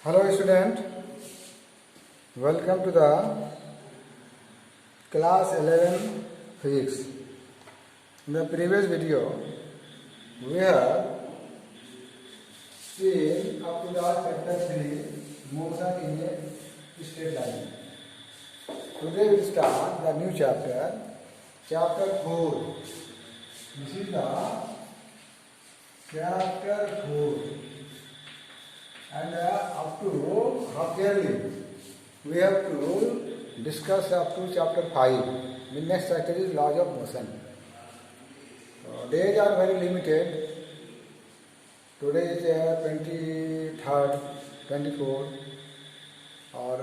Hello student, welcome to the class 11 physics. In the previous video we have seen up to the chapter 3 motion in a straight line. Today we start the new chapter, chapter 4. This is the chapter 4. And up to half yearly, we have to discuss up to chapter 5. The next chapter is laws of motion. Days are very limited. Today is 23rd, 24th और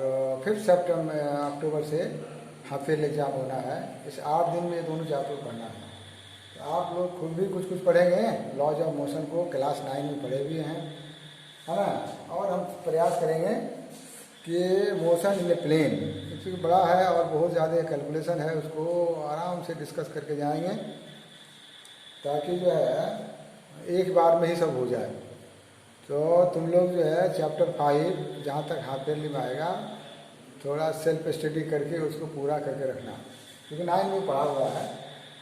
5th सितंबर अक्टूबर से half yearly exam होना है. इस 8 दिन में ये दोनों chapter पढ़ना है. तो आप लोग खुद भी कुछ कुछ पढ़ेंगे. लॉज ऑफ मोशन को क्लास 9 में पढ़े भी हैं, है ना. और हम प्रयास करेंगे कि मोशन इन ए प्लेन क्योंकि बड़ा है और बहुत ज़्यादा कैलकुलेशन है, उसको आराम से डिस्कस करके जाएंगे ताकि जो है एक बार में ही सब हो जाए. तो तुम लोग जो है चैप्टर 5 जहाँ तक हाफ ईयरली में आएगा थोड़ा सेल्फ स्टडी करके उसको पूरा करके रखना, क्योंकि 9 में पढ़ा हुआ है.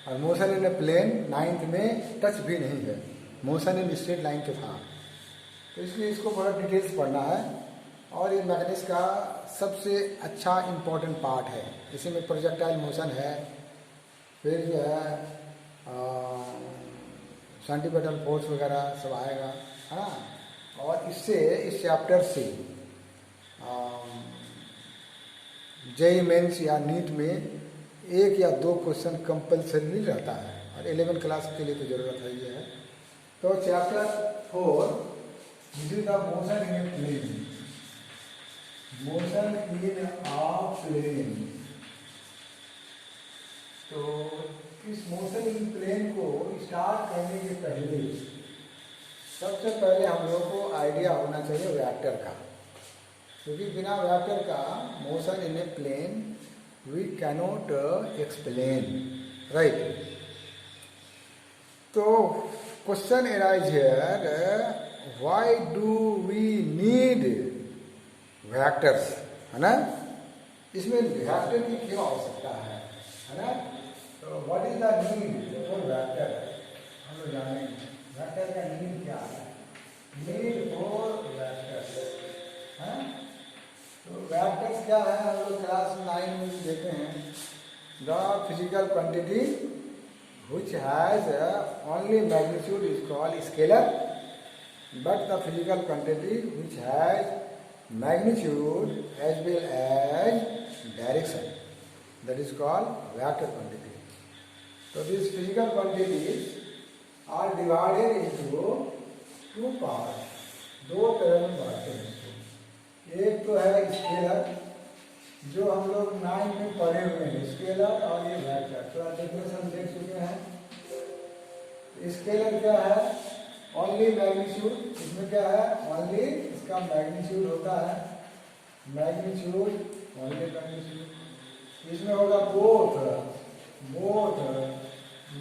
और motion in a plane 9th में टच भी नहीं है, मोशन इन स्ट्रेट लाइन के था. तो इसलिए इसको बड़ा डिटेल्स पढ़ना है. और ये मैकेनिक्स का सबसे अच्छा इम्पोर्टेंट पार्ट है. इसी में प्रोजेक्टाइल मोशन है, फिर जो है सेंटीपिटल फोर्स वगैरह सब आएगा, है ना. और इससे इस चैप्टर से जेईई मेंस या नीट में 1 या 2 क्वेश्चन कंपल्सरी रहता है, और 11 क्लास के लिए तो ज़रूरत है ये है. तो chapter 4 This is the motion in a plane. Motion in a plane. तो इस मोशन इन प्लेन को स्टार्ट करने के पहले सबसे पहले हम लोग को आइडिया होना चाहिए वेक्टर का, क्योंकि बिना वेक्टर का motion in a plane we cannot explain, right. तो question arise here, why do we need vectors, है ना. इसमें वेक्टर की क्यों आवश्यकता है ना. तो what is the need for vector, हम लोग जानेंगे वेक्टर का नीड क्या है. नीड फॉर वेक्टर्स, है. तो वेक्टर्स क्या है हम लोग क्लास 9 में भी देखे हैं. The physical quantity which has only magnitude is called scalar, but the physical quantity which has magnitude as well as direction, that is called vector quantity. So these physical quantities are divided into 2 parts. 2 तरह में बांटते हैं इसको. एक तो है scalar, जो हम लोग 9 में पढ़े हुए हैं, स्केलर और ये वेक्टर. तो डेफिनेशन देख चुके हैं. स्केलर क्या है, ओनली मैग्नीट्यूड. इसमें क्या है, ओनली इसका मैग्नीट्यूड होता है, मैग्नीट्यूड, ओनली मैग्नीट्यूड. इसमें होगा बोथ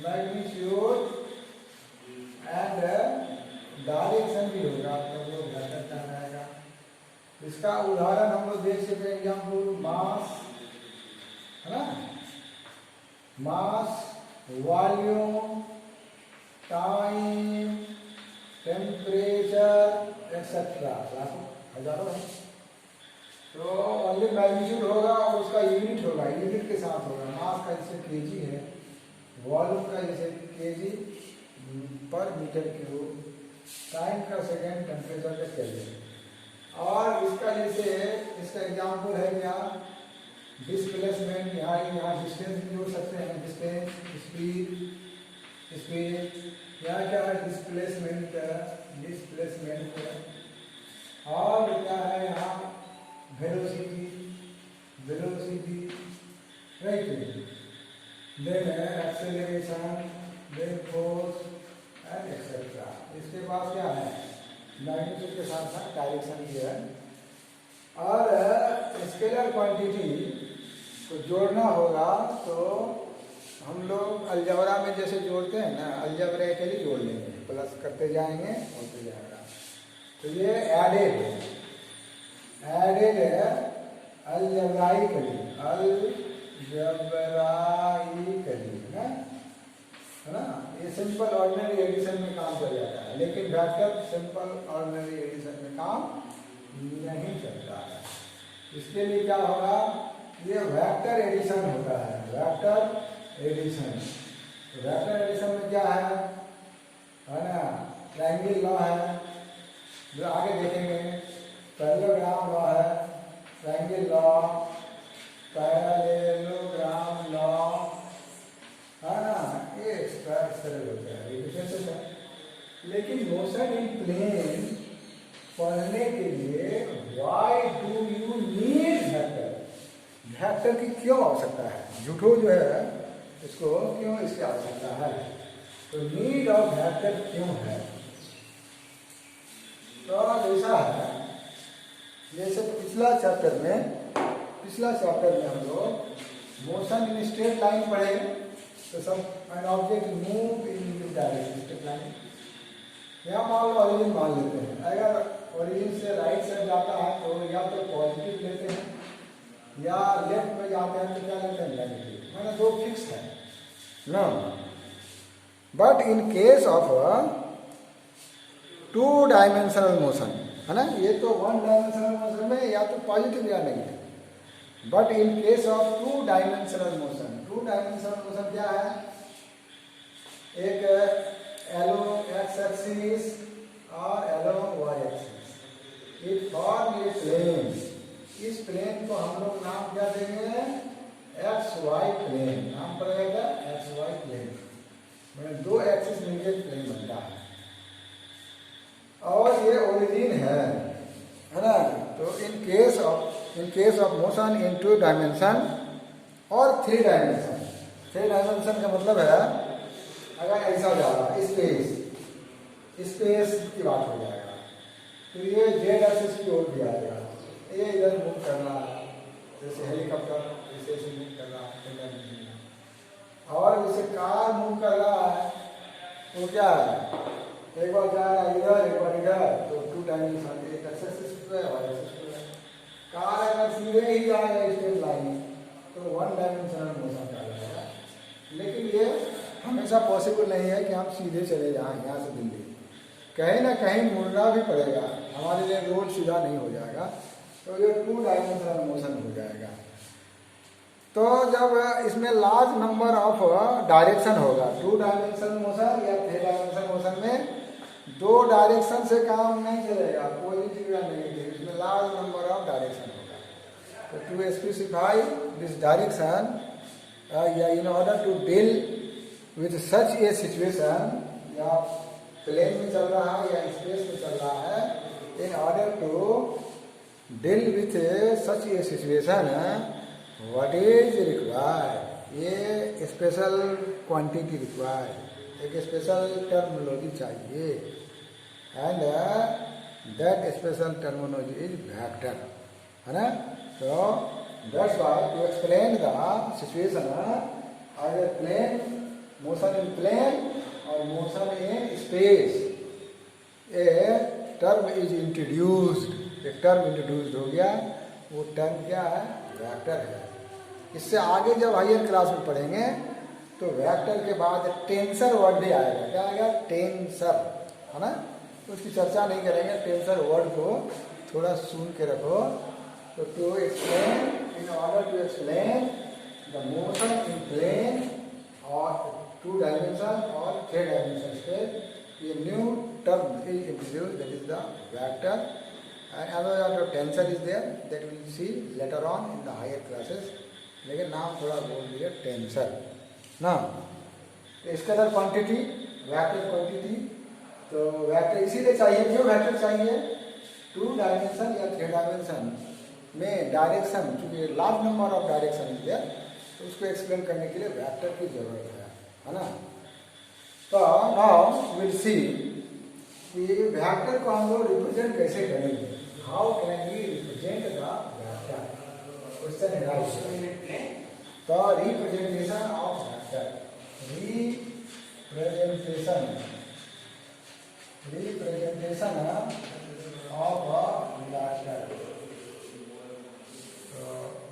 मैग्नीट्यूड एंड डायरेक्शन भी होगा. तो वो वेक्टर क्या रहेगा. इसका उदाहरण हम लोग देख सकते हैं. एग्जाम्पल मास, है ना. मास, वॉल्यूम, टाइम, टेम्परेचर एक्सेट्रा, हजारों है. तो ओनली मैग्नीट्यूड होगा और उसका यूनिट होगा, यूनिट के साथ होगा. मास का जैसे केजी है, वॉल्यूम का जैसे केजी पर मीटर क्यूब, टाइम का सेकेंड, टेम्परेचर का केल्विन. और इसका जैसे इसका एग्जाम्पल है यहाँ डिस्प्लेसमेंट. यहाँ डिस्टेंस भी जोड़ सकते हैं, डिस्टेंस, स्पीड. यहाँ क्या है, डिस्प्लेसमेंट. और क्या है यहाँ velocity, right. Then acceleration, then force and etcetera. इसके पास क्या है, मैग्नीट्यूड के साथ साथ डायरेक्शन भी है. और स्केलर क्वांटिटी को जोड़ना होगा तो हम लोग अलजबरा में जैसे जोड़ते हैं ना, अलजबरा के लिए जोड़ लेंगे, प्लस करते जाएंगे होते जाएगा। तो ये एडेड अलजबराइकली है ना, ये सिंपल ऑर्डिनरी एडिशन में काम कर जाता है, लेकिन वेक्टर सिंपल ऑर्डिनरी एडिशन में काम नहीं चलता है। इसके लिए क्या होगा, ये वेक्टर एडिशन होता है, वेक्टर एडिशन। वेक्टर एडिशन में क्या है ना, ट्रायंगल लॉ है, जो आगे देखेंगे, पैरेललोग्राम लॉ है, ट्रायंगल लॉ, पैरेललोग्राम लॉ है ना, ये इस तरह होता है, ये डिफरेंसेस है। लेकिन मोशन इन प्लेन पढ़ने के लिए why do you need vector, vector की क्यों आवश्यकता है, झूठो जो है इसको क्यों इसकी आवश्यकता है, तो नीड ऑफ वेक्टर क्यों है। तो ऐसा है, जैसे पिछला चैप्टर में हम लोग मोशन इन स्ट्रेट लाइन पढ़े, तो सब an object move in direction straight line. यहाँ मान लो ओरिजिन मान लेते हैं, अगर ओरिजिन से राइट साइड जाता है तो या तो पॉजिटिव लेते हैं, या लेफ्ट में जाते हैं तो क्या लेते हैं, नेगेटिव, मैंने दो फिक्स है ना। But in case of two dimensional motion है ना, ये तो वन डायमेंशनल मोशन में या तो पॉजिटिव या negative, but in case of two dimensional motion क्या है, एक एलो एक्स एक्सिस और एलो Y axis, it form a plane. इस प्लेन को हम लोग नाम क्या देंगे, एक्स वाई प्लेन, नाम पड़ेगा एक्स वाई प्लेन, मतलब दो एक्सिस मिलकर प्लेन बनता है। और ये ओरिजिन है ना। तो in case of motion in two dimension और थ्री डायमेंशन का मतलब है, अगर ऐसा जा रहा है स्पेस की बात हो जाएगा, तो ये जेड एक्सिस की ओर दिया जाएगा, ये इधर मूव करना है, जैसे हेलीकॉप्टर ऐसे मूव कर रहा है, और जैसे कार मूव कर रहा है, तो क्या है, एक बार जा रहा है इधर, एक बार इधर, तो टू डायमेंशन, एक एक्सिस पे और एक्सिस पे। कार अगर सीधे ही जाएगा स्ट्रेट लाइन तो वन डायमेंशनल मोशन कहलाएगा। लेकिन ये हमेशा पॉसिबल नहीं है कि हम सीधे चले जाएं यहाँ से दिल्ली, कहीं ना कहीं मुड़ना भी पड़ेगा, हमारे लिए रोड सीधा नहीं हो जाएगा, तो ये टू डायमेंशनल मोशन हो जाएगा। तो जब इसमें लार्ज नंबर ऑफ डायरेक्शन होगा, टू डायमेंशनल मोशन या थ्री डायमेंशनल मोशन में दो डायरेक्शन से काम नहीं चलेगा, पॉजिटिव या नेगेटिव, इसमें लार्ज नंबर ऑफ डायरेक्शन होगा। तो टू स्पेसिफाई दिस डायरेक्शन या in order to deal with such a situation, या प्लेन में चल रहा है या स्पेस में चल रहा है, in order to deal with such a situation what is required, ये स्पेशल क्वांटिटी रिक्वायर्ड, एक स्पेशल टर्मिनोलॉजी चाहिए, and that special terminology is vector, है ना। तो that's why to explain the situation as a plane, motion in plane और motion in space, a term is introduced, एक term introduced हो गया, वो टर्म क्या है, वेक्टर है। इससे आगे जब हायर क्लास में पढ़ेंगे तो वेक्टर के बाद टेंसर वर्ड भी आएगा, क्या आएगा, टेंसर, है ना। तो उसकी चर्चा नहीं करेंगे, टेंसर वर्ड को थोड़ा सुन के रखो। तो to explain, in order to explain the motion in plane और टू डायमेंशन और थ्री डायमेंशन स्पेस, ये new term is introduced, that is the vector, and another tensor is there that we will see later on in the higher classes, लेकिन नाम थोड़ा बोल दिया tensor ना। तो इसके अंदर क्वांटिटी, वेक्टर क्वांटिटी, तो वेक्टर इसीलिए चाहिए, क्यों वेक्टर चाहिए, टू डायमेंशन या थ्री डायमेंशन में डायरेक्शन, चूंकि large number of direction is there, तो उसको एक्सप्लेन करने के लिए वेक्टर की जरूरत है ना। तो नाउ विल सी कि वेक्टर को हम लोग रिप्रेजेंट कैसे करेंगे, how can we represent the vector, question है तो representation of vector, representation of vector.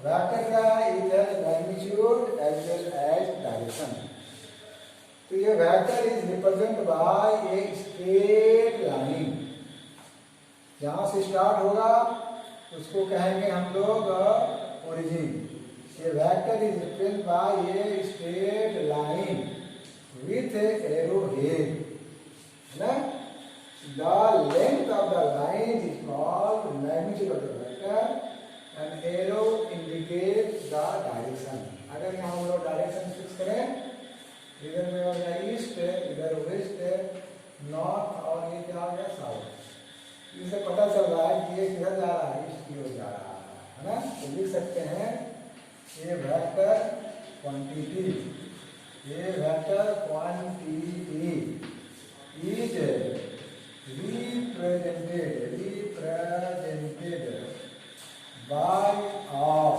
Vector का इधर magnitude as well as direction. तो ये vector is represent by a straight line. जहां से स्टार्ट होगा उसको कहेंगे हम लोग ओरिजिन। ये vector is represent by a straight line with arrow head, है ना। The length of the line is called magnitude of the vector and arrow indicates the direction. अगर यहाँ हम लोग डायरेक्शन फिक्स करें, इधर में हो गया ईस्ट, इधर वेस्ट, नॉर्थ और ये क्या हो गया साउथ। इससे पता चल रहा है कि ये किधर जा रहा है, ईस्ट की ओर जा रहा है ना। तो लिख सकते हैं ये वेक्टर क्वांटिटी, ये vector quantity is represented by of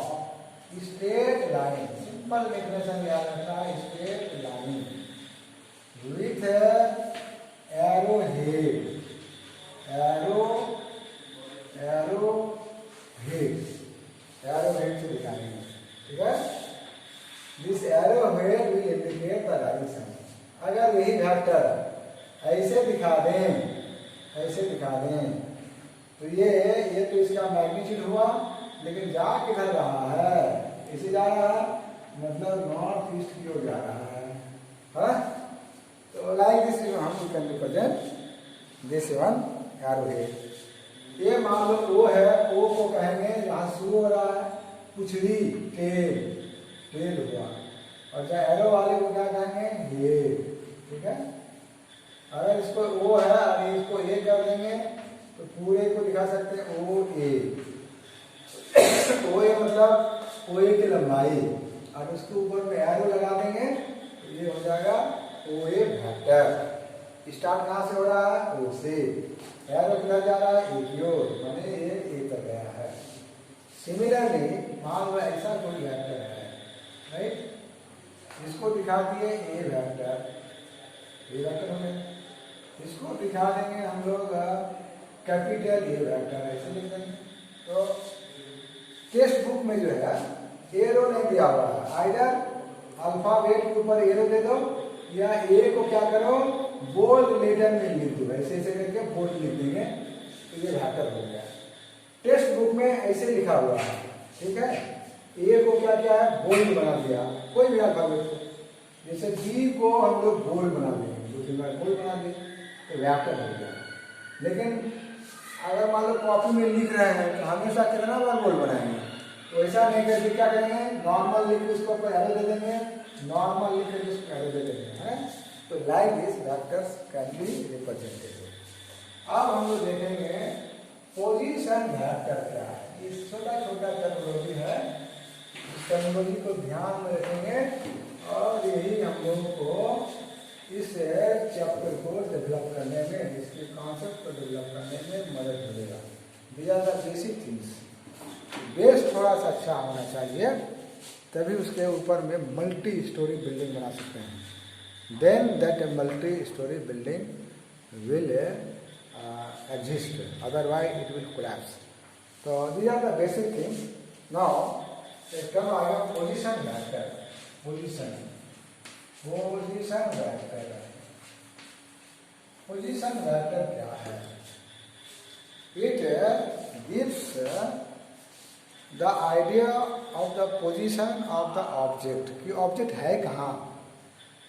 straight line. Simple definition याद रखना है, straight line with arrow head, arrow head से दिखाएंगे, ठीक है। This arrow head will indicate the direction. अगर यही वेक्टर ऐसे दिखा दें तो ये तो इसका मैग्नीट्यूड हुआ, लेकिन जा किधर रहा है, इसे जा रहा है, मतलब नॉर्थ ईस्ट की ओर जा रहा है। तो लाइक दिस हम can represent this one arrow head. ये मान लो ओ है, ओ को कहेंगे जहाँ शुरू हो रहा है पुछड़ी, टेल हुआ, और चाहे एरो वाले को क्या कहेंगे, हेड, ठीक है। अगर इसको ओ है और इसको ए कर देंगे तो पूरे को दिखा सकते हैं ओ ए। ओ ए मतलब ओ ए की लंबाई, और उसके ऊपर में एरो लगा देंगे तो ये हो जाएगा ओ ए वेक्टर। स्टार्ट कहाँ से हो रहा है, ओ से, एरो किधर जा रहा है, ए की ओर, माने ये ए तक गया है। सिमिलरली मान लो ऐसा कोई वेक्टर है, राइट, इसको दिखा दिए ए वेक्टर, ये वेक्टर हमें इसको दिखा देंगे हम लोग कैपिटल ए वेक्टर, ऐसे लिख देंगे। तो टेक्स्ट बुक में जो है एरो नहीं दिया हुआ है, आइदर अल्फाबेट के ऊपर एरो दे दो या ए को क्या करो बोल्ड लेटर में लिख दो, ऐसे ऐसे करके बोल्ड लिख देंगे तो ये वेक्टर हो गया। टेक्स्ट बुक में ऐसे लिखा हुआ है, ठीक है। ए को क्या किया है, बोल्ड बना दिया, कोई भी अल्फाबेट को, जैसे बी को हम लोग बोल्ड बना देंगे, दो तीन बार बोल्ड बना देंगे तो वेक्टर हो गया। लेकिन अगर मान लो कॉपी में लिख रहे हैं तो हमेशा कितना बार बोल्ड बनाएंगे, तो ऐसा नहीं करके क्या करेंगे, नॉर्मल लिख के उसको एरो दे देंगे, नॉर्मल लिख के उसको एरो दे देंगे, है। तो like this vectors can be represented. अब हम लोग देखेंगे पोजीशन वेक्टर क्या है। ये छोटा छोटा टर्मिनोलॉजी है, इस टर्मिनोलॉजी को ध्यान में रखेंगे और यही हम लोगों को इस चैप्टर को डेवलप करने में, इसके कॉन्सेप्ट को डेवलप करने में मदद मिलेगा। These are the basic things. Base थोड़ा सा अच्छा होना चाहिए, तभी उसके ऊपर में मल्टी स्टोरी बिल्डिंग बना सकते हैं। Then that multi storey building will exist, otherwise it will collapse. तो these are the basic things. Now एक टर्म आएगा position vector. Position vector, position vector क्या है? It gives the idea of the position of the object, कि object है कहाँ,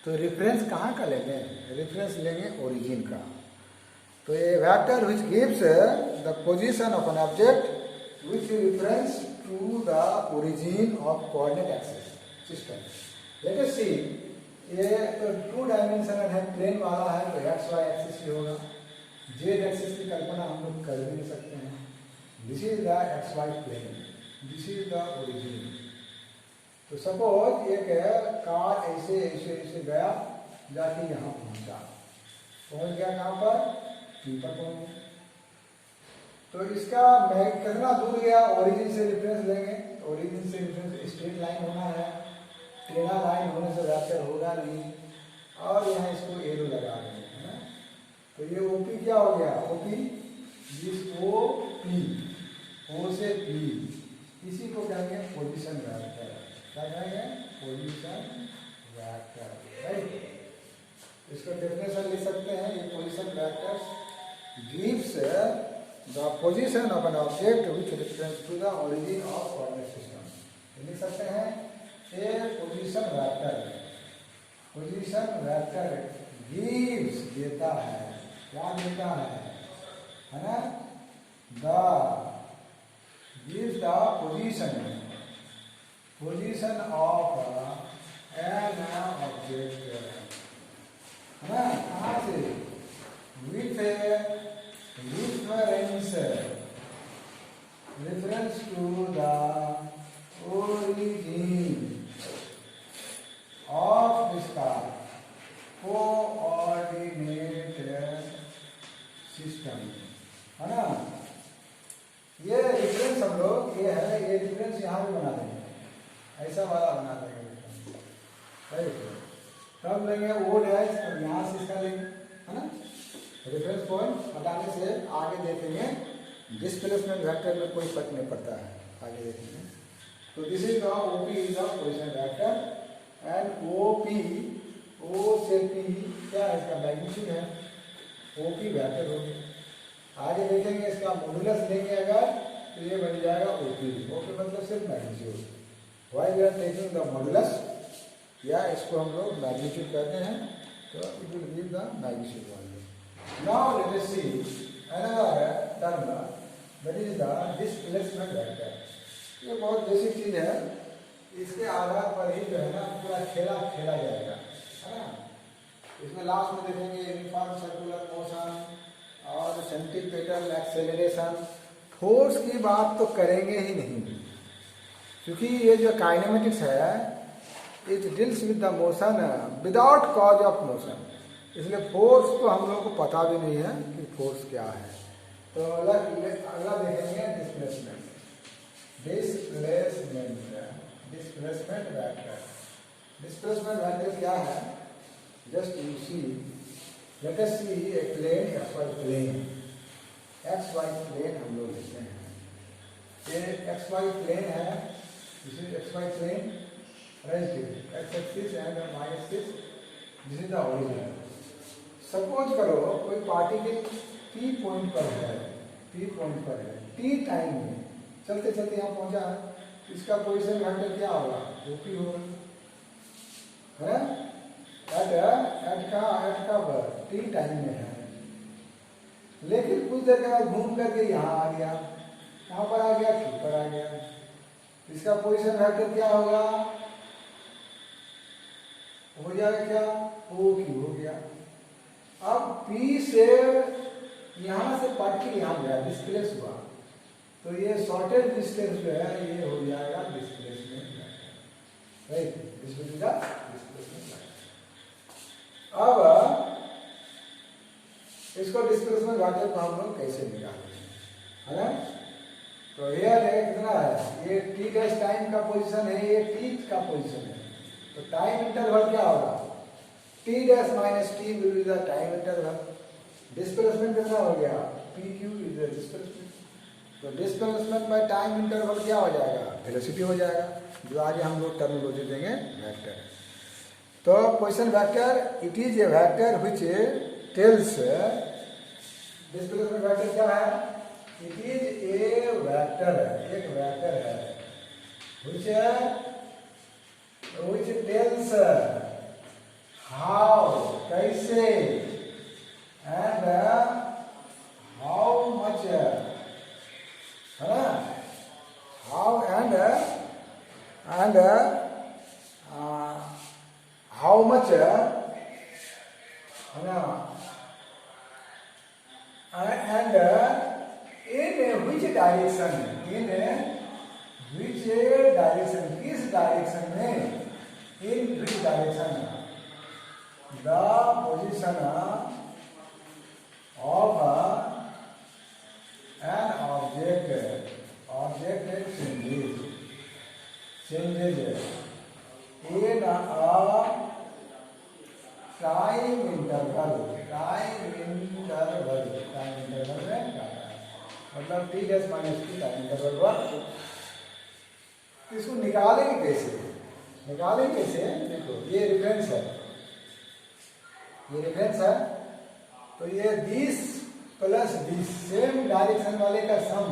तो reference कहाँ का लेंगे, रेफरेंस लेंगे ओरिजिन का। तो ये vector which gives the position of an object which reference to the origin of coordinate axis system. Let us see, ये तो 2 डायमेंशनल है, प्लेन वाला है, तो एक्स वाई एक्सिस ही होगा। जेड एक्सिस की कल्पना हम लोग कर भी नहीं सकते हैं। This is the X Y plane, this is the origin. तो सपोज एक कार ऐसे ऐसे ऐसे गया, जाके यहाँ पहुंच गया, कहाँ पर, पी पर पहुंच गया। तो इसका कितना दूर गया, ओरिजिन से रेफरेंस लेंगे, ओरिजिन से रेफरेंस स्ट्रेट लाइन होना है, टेढ़ा लाइन होने से वेक्टर होगा नहीं, और यहाँ इसको एरो लगा देंगे, है ना। तो ये ओपी क्या हो गया, ओपी जिस ओ पी, ओ से पी, इसी को कहेंगे पोजीशन वेक्टर। क्या कहेंगे, पोजीशन वेक्टर, राइट। इसको डेफिनेशन लिख सकते हैं, ये position vector gives the position of an object which reference to the origin of coordinate system। लिख सकते हैं a position vector, position vector gives देता है, क्या देता है ना, the gives the position of an object, है ना, कहाँ से, with reference to the origin of इसका कोऑर्डिनेट सिस्टम, है ना। ये रेफरेंस हम लोग, ये है, ये रेफरेंस यहाँ भी बना देंगे, ऐसा वाला बना देंगे, राइट। तब लेंगे ओ डैश, और यहाँ से इसका लेंगे, है ना। रेफरेंस पॉइंट हटाने से आगे देखेंगे डिस्प्लेसमेंट वेक्टर में कोई फर्क नहीं पड़ता है, आगे देखेंगे। तो this is the OP is the position vector and OP, O से पी क्या है, इसका मैग्नीट्यूड है, ओपी वेक्टर हो गया। आगे देखेंगे इसका मॉड्यूलस लेंगे अगर, तो ये बन जाएगा ओपी, ओपी मतलब सिर्फ magnitude. Why we are taking the modulus, या इसको हम लोग मैग्नीट्यूड कहते हैं, तो it will give the magnitude value. Now let us see another term, that is the displacement vector। ये बहुत बेसिक चीज है, इसके आधार पर ही जो है ना पूरा खेला जाएगा, है ना। इसमें लास्ट में देखेंगे यूनिफॉर्म सर्कुलर मोशन और सेंट्रीपेटल एक्सेलरेशन। फोर्स की बात तो करेंगे ही नहीं, क्योंकि ये जो काइनेमेटिक्स है it deals with the motion without cause of motion, इसलिए फोर्स तो हम लोगों को पता भी नहीं है कि फोर्स क्या है। तो अगला देखेंगे displacement, displacement vector. Displacement vector क्या है, just you see, let us see a plane, X Y plane, X Y plane हम लोग लिखते हैं, ये एक्स वाई प्लेन है, this is X Y plane, right, X axis and Y axis, this is the origin. Suppose करो कोई particle P point पर है, पी पॉइंट पर है, टी टाइम में चलते चलते यहाँ पहुंचा है, इसका पोजीशन वेक्टर क्या होगा, ओपी होगा, है ना। एट का टी टाइम में है, लेकिन कुछ देर के बाद घूम करके यहाँ आ गया, कहाँ पर आ गया, टी पर आ गया, इसका पोजीशन वेक्टर क्या होगा, हो जाएगा क्या, ओ क्यू हो गया। अब P से यहां से पट के यहां गया, डिस्प्लेस हुआ, तो ये शॉर्टेज डिस्टेंस जो है ये हो जाएगा displacement vector, right, this will be the displacement vector. अब इसको डिस्प्लेसमेंट वेक्टर को हम लोग कैसे निकालेंगे, है ना। तो ये कितना है, ये टी डैश टाइम का पोजीशन है, ये टी का पोजीशन है, तो टाइम इंटरवल क्या होगा, T dash minus T will be the time interval। Displacement कितना हो गया, PQ is the displacement। तो डिस्प्लेसमेंट बाय टाइम इंटरवल क्या हो जाएगा, वेलोसिटी हो जाएगा, जो आगे हम लोग टर्मिनोलॉजी देंगे वेक्टर। तो position vector it is a vector which tells, displacement vector क्या है, इट इज ए वेक्टर, एक वेक्टर है which tells how, कैसे, and how much, है ना, how and how much, है ना, and in which direction, किस डायरेक्शन में, in which direction the position of an object changes in time interval में काटा है, मतलब T dash minus T time interval पर। इसको निकालेंगे कैसे? देखो ये रेफरेंस है, तो ये this plus this same direction वाले का सम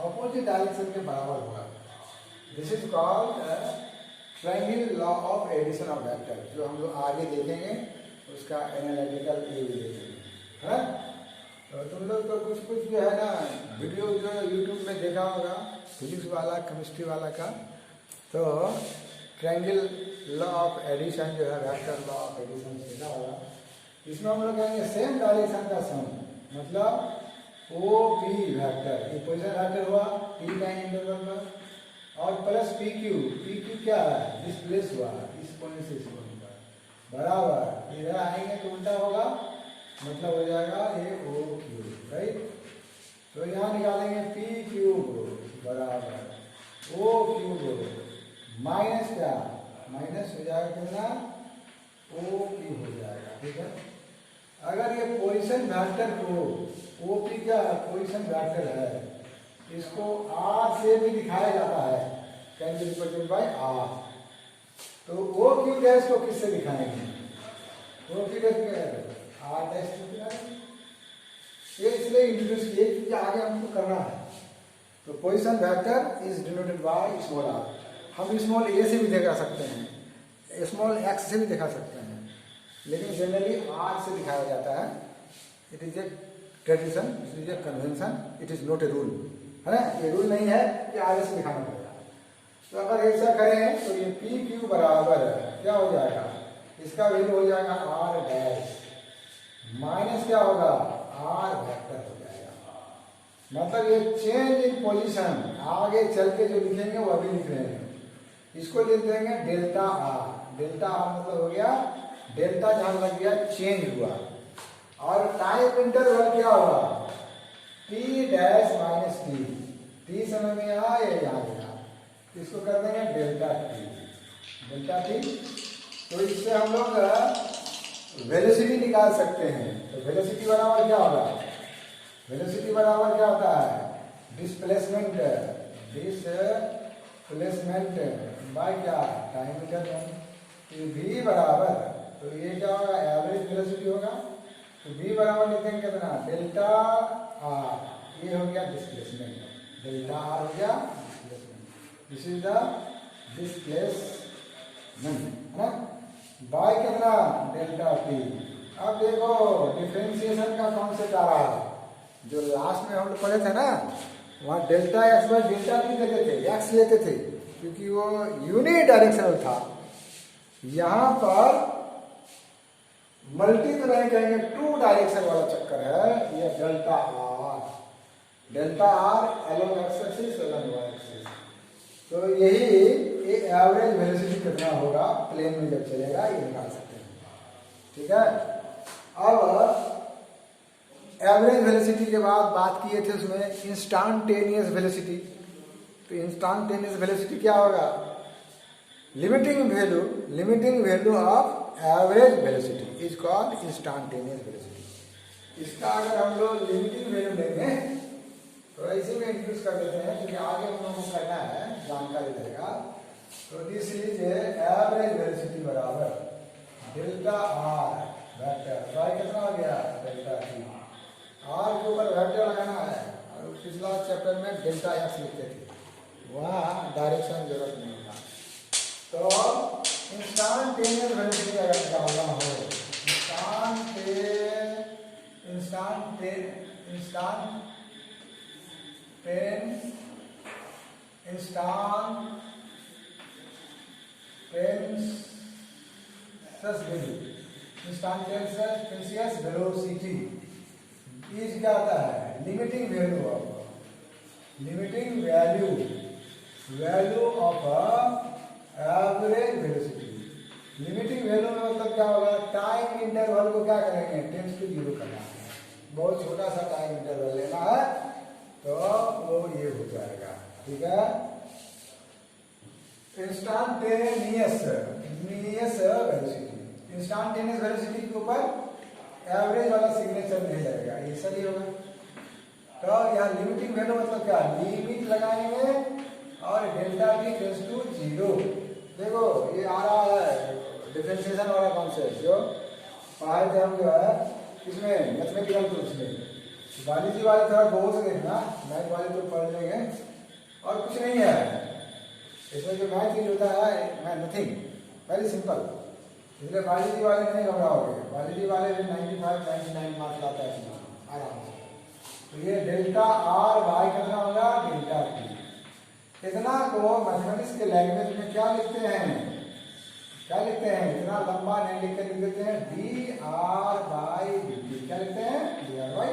अपोजिट डायरेक्शन के बराबर होगा। This is called triangle law of addition of vector, जो हम लोग आगे देखेंगे, उसका एनालिटिकल ये भी देखेंगे, है। तो तुम लोग तो कुछ जो है ना वीडियो जो यूट्यूब में देखा होगा फिजिक्स वाला, केमिस्ट्री वाला का, तो ट्रायंगल लॉ ऑफ एडिशन जो है, वेक्टर लॉ ऑफ एडिशन सीखा होगा। इसमें हम लोग कहेंगे सेम डायरेक्शन का सम, मतलब ओ पी वेक्टर, ये पोजीशन वेक्टर हुआ टी टाइम इंटरवल पर, और प्लस पी क्यू क्या है, डिस्प्लेस हुआ इस पॉइंट से इस पॉइंट पर, बराबर इधर आएंगे तो उल्टा होगा, मतलब हो जाएगा ये ओ क्यू, राइट। तो यहाँ निकालेंगे पी क्यूब बराबर ओ क्यूब माइनस क्या, माइनस हो जाएगा कितना, ओ क्यू हो जाएगा, ठीक है। अगर ये पोजीशन वेक्टर को ओ पी क्या पोजीशन वेक्टर है, इसको आर से भी दिखाया जाता है, can be represented by R. तो ओ क्यू डैश को किससे दिखाएंगे, O Q dash R dash से दिखाएंगे। ये इसलिए इंट्रोड्यूस किए क्योंकि आगे हमको करना है। तो position vector is denoted by small R. हम स्मॉल ए से भी दिखा सकते हैं, स्मॉल एक्स से भी दिखा सकते हैं, लेकिन जनरली आर से दिखाया जाता है। It is A tradition, it is A convention, it is not a rule, है ना। ये रूल नहीं है कि आर से दिखाना पड़ेगा। तो अगर ऐसा करें तो ये पी क्यू बराबर क्या हो जाएगा, इसका वैल्यू हो जाएगा आर डैश माइनस क्या होगा, आर वेक्टर हो जाएगा। मतलब ये चेंज इन पोजीशन आगे चल के जो लिखेंगे वो अभी लिख रहे हैं, इसको लिख देंगे डेल्टा आर। डेल्टा आर मतलब हो गया डेल्टा जहां लग गया चेंज हुआ, और टाइम इंटरवल क्या हुआ, T dash minus T. T समय में यहाँ या यहाँ गया, इसको कर देंगे डेल्टा टी। तो इससे हम लोग वेलोसिटी निकाल सकते हैं। तो वेलोसिटी बराबर क्या होगा, वेलोसिटी बराबर क्या होता है, डिस्प्लेसमेंट बाय क्या, टाइम इंटरवल। v बराबर, तो ये क्या होगा, एवरेज वेलोसिटी होगा। तो v बराबर लिखेंगे कितना, डेल्टा आर, ये हो गया डिस्प्लेसमेंट, डेल्टा आर हो गया displacement, this is the displacement, है ना, बाय कितना, डेल्टा टी। अब देखो डिफरेंशिएशन का कॉन्सेप्ट आ रहा है, जो लास्ट में हम लोग पढ़े थे ना, वहाँ delta x by delta T लेते थे, एक्स लेते थे, क्योंकि वो यूनिट डायरेक्शनल था। यहाँ पर मल्टी तो नहीं कहेंगे, टू डायरेक्शन वाला चक्कर है, ये delta R along X axis along Y axis. तो यही ये एवरेज वेलोसिटी कितना होगा प्लेन में जब चलेगा, ये निकाल सकते हैं, ठीक है। अब एवरेज वेलोसिटी के बाद बात किए थे उसमें इंस्टांटेनियस वेलोसिटी। तो इंस्टांटेनियस वेलोसिटी क्या होगा, limiting value of average velocity is called instantaneous velocity. इसका अगर हम लोग लिमिटिंग वैल्यू लेंगे तो ऐसे में इंट्रोड्यूस कर देते हैं, क्योंकि आगे हम लोगों को करना है, जानकारी देगा। तो दिस इज एवरेज वेलोसिटी बराबर डेल्टा आर वेक्टर, वाई कितना हो गया, डेल्टा टी। आर के ऊपर वेक्टर लगाना है, और पिछला चैप्टर में डेल्टा एक्स लिखते थे, वहाँ डायरेक्शन जरूरत नहीं था। तो इंस्टांटेनियस वेलोसिटी अगर निकालना हो, इंस्टांटेनियस वेलोसिटी इज क्या होता है, limiting value of average velocity. Limiting value में मतलब क्या होगा, टाइम इंटरवल को क्या करेंगे, टेंड्स टू 0 करना है, बहुत छोटा सा टाइम इंटरवल लेना है, तो वो ये हो जाएगा, ठीक है। इंस्टांटेनियस वेलोसिटी, इंस्टांटेनियस वेलोसिटी के ऊपर एवरेज वाला सिग्नेचर नहीं लगेगा, ये सही होगा। तो यहाँ लिमिटिंग वैल्यू मतलब क्या, लिमिट लगाएंगे और डेल्टा टी इक्वल्स टू 0। देखो ये आ रहा है डिफरेंशिएशन वाला कॉन्सेप्ट जो पढ़ाए थे हम, जो है इसमें मैथमेटिकल टूल्स में। बायोलॉजी वाले थोड़ा गौर से देखना, मैथ वाले तो पढ़ लेंगे और कुछ नहीं है इसमें। जो मैथ यूज होता है मैथ नथिंग, वेरी सिंपल, इसलिए बायोलॉजी वाले नहीं घबराओगे। बायोलॉजी वाले 95-99 मार्क्स लाता है इसमें आराम से। तो ये डेल्टा आर वाई कितना होगा, डेल्टा टी। इतना को मैथमेटिक्स के लैंग्वेज में क्या लिखते हैं, क्या लिखते हैं, इतना लंबा नहीं लिख के लिख देते हैं D R by D T. क्या लिखते हैं, डी आर बाई।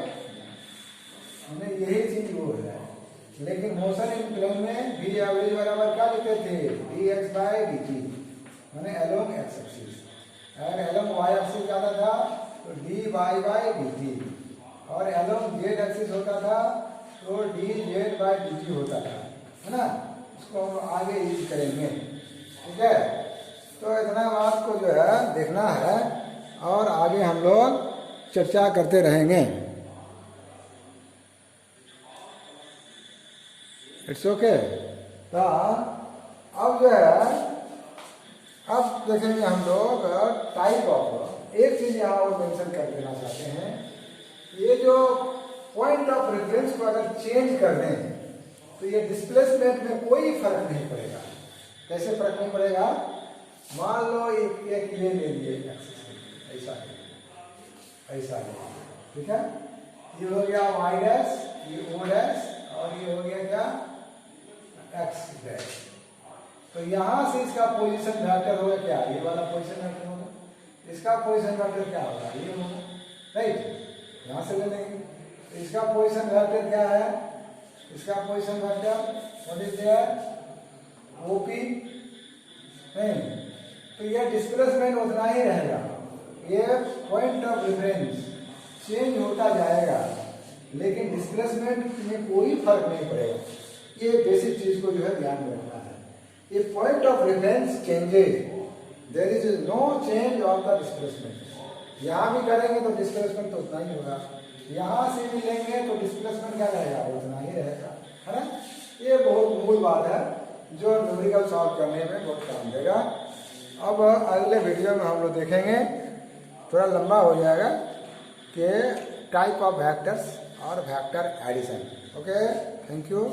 हमने यही चीज वो है, लेकिन मोशन इन प्लेन में डी एवरेज बराबर क्या लिखते थे, D X by D T, मैंने एलोंग एक्स एक्सिस। अगर एलोंग वाई एक्सिस जाता था तो D Y by D T, और एलोंग जेड एक्सिस होता था तो D Z by D T होता था, है ना। इसको हम आगे यूज करेंगे, ठीक है। तो इतना बात को जो है देखना है और आगे हम लोग चर्चा करते रहेंगे। It's okay. तो अब जो है अब देखेंगे हम लोग टाइप ऑफ, एक चीज यहाँ और मेंशन कर देना चाहते हैं, ये जो पॉइंट ऑफ रेफरेंस को अगर चेंज कर दें तो ये डिस्प्लेसमेंट में कोई फर्क नहीं पड़ेगा। कैसे फर्क नहीं पड़ेगा, मान लो एक ये ले लिए ऐसा ऐसा, ठीक है। ये हो गया वाई डैश, ये ओ डैश, और ये हो गया क्या, एक्स डैश। तो यहां से इसका पोजीशन वेक्टर होगा क्या, ये वाला पोजीशन वेक्टर होगा, इसका पोजीशन वेक्टर क्या होगा, ये होगा, राइट। यहां से ले लेंगे। तो इसका पोजीशन वेक्टर क्या है, इसका position vector what is there, OP, नहीं। तो ये डिस्प्लेसमेंट उतना ही रहेगा, ये पॉइंट ऑफ रेफरेंस चेंज होता जाएगा लेकिन डिस्प्लेसमेंट में कोई फर्क नहीं पड़ेगा। ये बेसिक चीज को जो है ध्यान में रखना है। ये point of reference changes, there is no change of the displacement. यहां भी करेंगे तो डिस्प्लेसमेंट तो उतना ही होगा, यहां से भी लेंगे तो डिस्प्लेसमेंट क्या रहेगा, उतना ही रहेगा, है ना। ये बहुत मूल बात है जो न्यूमेरिकल सॉल्व करने में बहुत काम देगा। अब अगले वीडियो में हम लोग देखेंगे, थोड़ा लंबा हो जाएगा, कि टाइप ऑफ वेक्टर्स और vector addition. Okay, thank you.